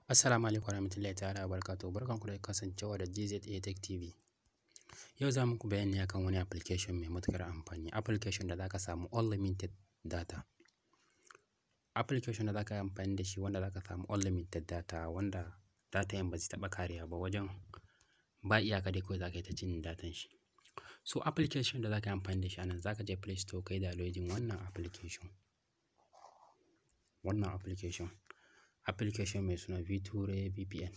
Assalamu alaikum warahmatullahi ta'ala wabarakatuh. Barkanku da kasancewa da GZA Tech TV. Yau za muku bayani akan wani application mai matuƙar amfani. Application da zaka samu unlimited data. Application da zaka yi amfani da shi wanda zaka samu unlimited data wanda data yan ba zai taɓa karewa ba, wajen ba iyaka dai kawai zaka yi ta cin datan shi. So application da zaka yi amfani da shi anan zaka je Play Store kai downloading wannan application. Application mai suna Viture VPN.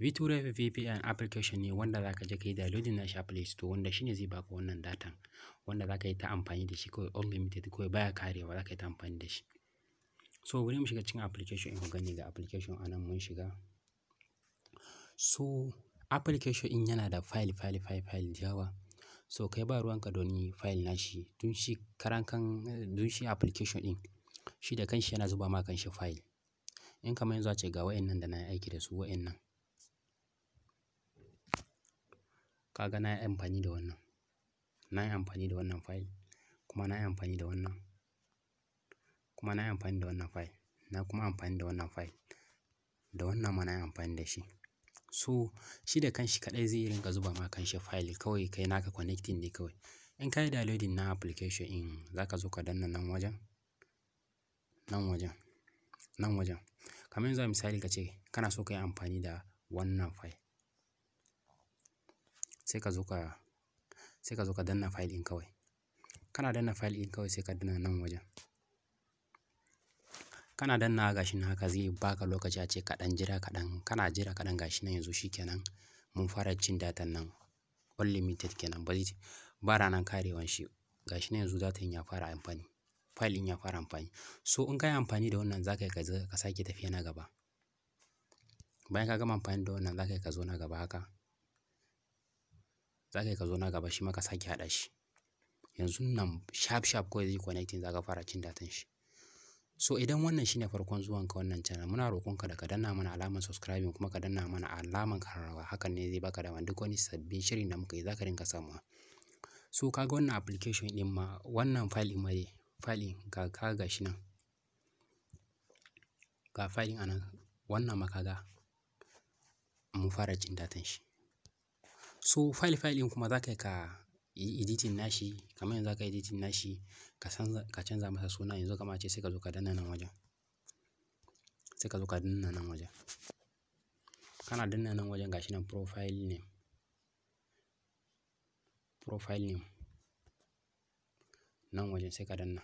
Viture VPN application ne wanda zaka je kai downloading nashi a Play Store, wanda shine zai baka wannan datan wanda zaka yi ta amfani da shi kawai unlimited, kawai baya karewa, zaka yi ta amfani da shi. So bari mu shiga cikin application in ku gani ga application anan mun shiga. So application in yana da file da yawa. So kai ba ruwanka da wani file nashi, dun shi application din shi da kanshi yana zuba ma kanshi file. In kamar yanzu ace ga wa'annan da na yi aiki da su wa'annan. Kaga na yi amfani da wannan. Na yi amfani da wannan file, kuma na yi amfani da wannan. Kuma na yi amfani da wannan file. Na kuma amfani da wannan file. Da wannan ma na yi amfani da shi. So shi da kanshi kadai zai rinka zuba ma kanshi file, kawai kai naka connecting ne kawai. In ka yi downloading na application in zaka zo ka danna nan wajen. Kamar yanzu misali ka ce kana so ka yi amfani da wannan file. Sai ka zo ka danna file ɗin kawai. Kana danna file ɗin kawai sai ka danna nan wajen. Kana danna gashi nan haka zai baka lokaci a ce kaɗan jira kaɗan. Kana jira kaɗan gashi nan yanzu shikenan mun fara cin datan nan unlimited kenan, ba ranar karewan shi. Gashi nan yanzu datan ya fara amfani. File ɗin ya fara amfani. So in ka yi amfani da wannan zaka yi ka sake tafiya na gaba. Bayan ka gama amfani da wannan zaka yi ka zo na gaba haka. Zaka yi ka zo na gaba shi ma ka sake haɗa shi. Yanzu nan sharp kawai zai connecting zaka fara cin datan shi. So idan wannan shine farkon zuwanka wannan channel, muna roƙonka da ka danna mana alamar subscribing kuma ka danna mana alamar kararrawa. Hakan ne zai baka dama duk wani sabbin shirin da muka yi zaka rinka samuwa. So kaga wannan application din ma wannan file din ma dai file ga gashi nan. Ga file anan wannan ma kaga mun fara cin datan shi. So file din kuma zaka yi editing nashi, kamar yanzu zaka yi editing nashi ka canza masa suna. Yanzu kamar ce sai ka zo ka danna nan wajen. Kana danna nan wajen gashi nan profile name. Nan wajen sai ka danna.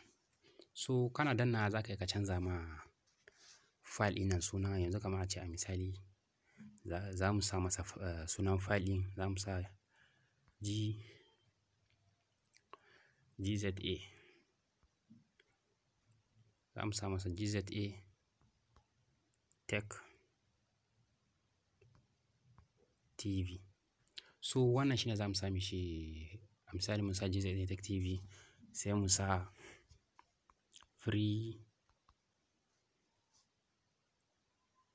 So kana danna zaka yi ka canza ma file ɗin nan suna. Yanzu kamar a ce a misali za mu sa masa sunan file ɗin, za mu sa GZA. Za mu sa masa GZA Tech TV. So wannan shine za mu sa mishi a misali mun sa GZA Tech TV, sai mu sa free,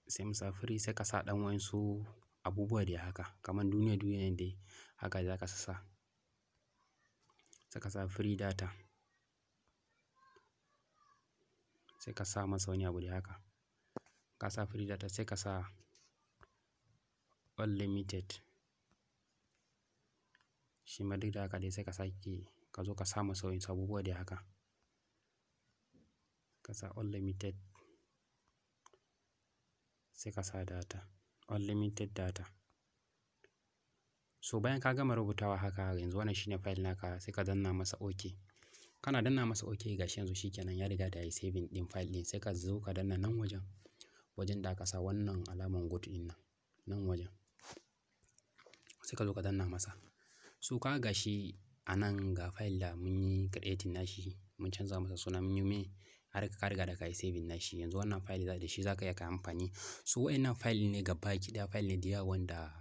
sai ka sa ɗan wayansu abubuwa dai haka kamar duniya ne dai haka za ka sa. Sai ka sa free data. Sai ka sa masa wani abu dai haka. Ka sa free data sai ka sa unlimited. Shi ma duk da haka dai sai ka sake ka zo ka sa masa wayansu abubuwa dai haka. Ka sa unlimited. Sai ka sa data, unlimited data. So bayan ka gama rubutawa haka yanzu wannan shine file naka, sai ka danna masa OK. Kana danna masa OK gashi yanzu shikenan ya riga da yayi saving din file din. Sai ka zo ka danna nan wajen da aka sa wannan alaman good din nan wajen. Sai ka zo ka danna masa. So ka gashi anan ga file da mun yi creating nashi, mun canza masa suna, mun yi me har ka riga da ka yi saving nashi. Yanzu wannan file da shi zaka iya ka amfani. So wa'annan file ne gaba ki ɗaya file ne da yawa wanda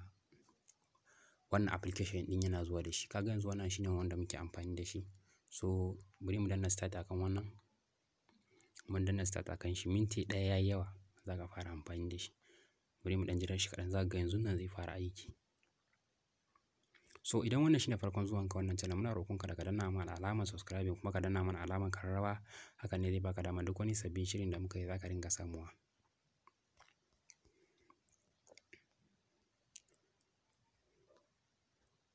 wannan application din yana zuwa da shi. Kaga yanzu wannan shine wanda muke amfani da shi. So bari mu danna start akan wannan. Mun danna start akan shi, minti ɗaya yayi yawa zaka fara amfani da shi. Bari mu dan jira shi kaɗan, zaka ga yanzu nan zai fara aiki. So idan wannan shine farkon zuwanka wannan channel, muna roƙonka da ka danna mana alamar subscribing kuma ka danna mana alamar kararrawa. Hakan ne zai baka dama duk wani sabbin shirin da muka yi zaka ringa samuwa.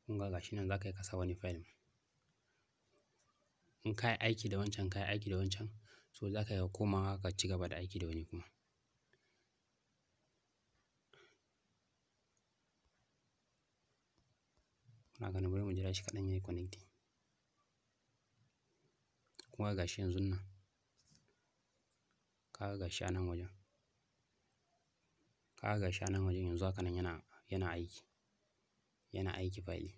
kun ga gashi nan za ka yi kasa wani file. In ka yi aiki da wancan ka yi aiki da wancan, so za ka yi komawa ka ci gaba da aiki da wani kuma. Na ganin bari mu jira shi kaɗan ya yi connecting. Kuma gashi yanzu nan ka ga gashi a nan wajen, ka ga gashi a nan wajen yanzu haka nan yana aiki file.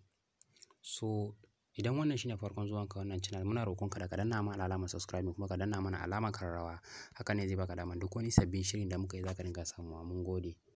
So idan wannan shine farkon zuwanka wannan channel, muna roƙonka da ka danna mana alamar subscribing kuma ka danna mana alamar kararrawa. Haka ne zai baka daman duk wani sabbin shirin da muka yi za ka dinga samuwa. Mun gode.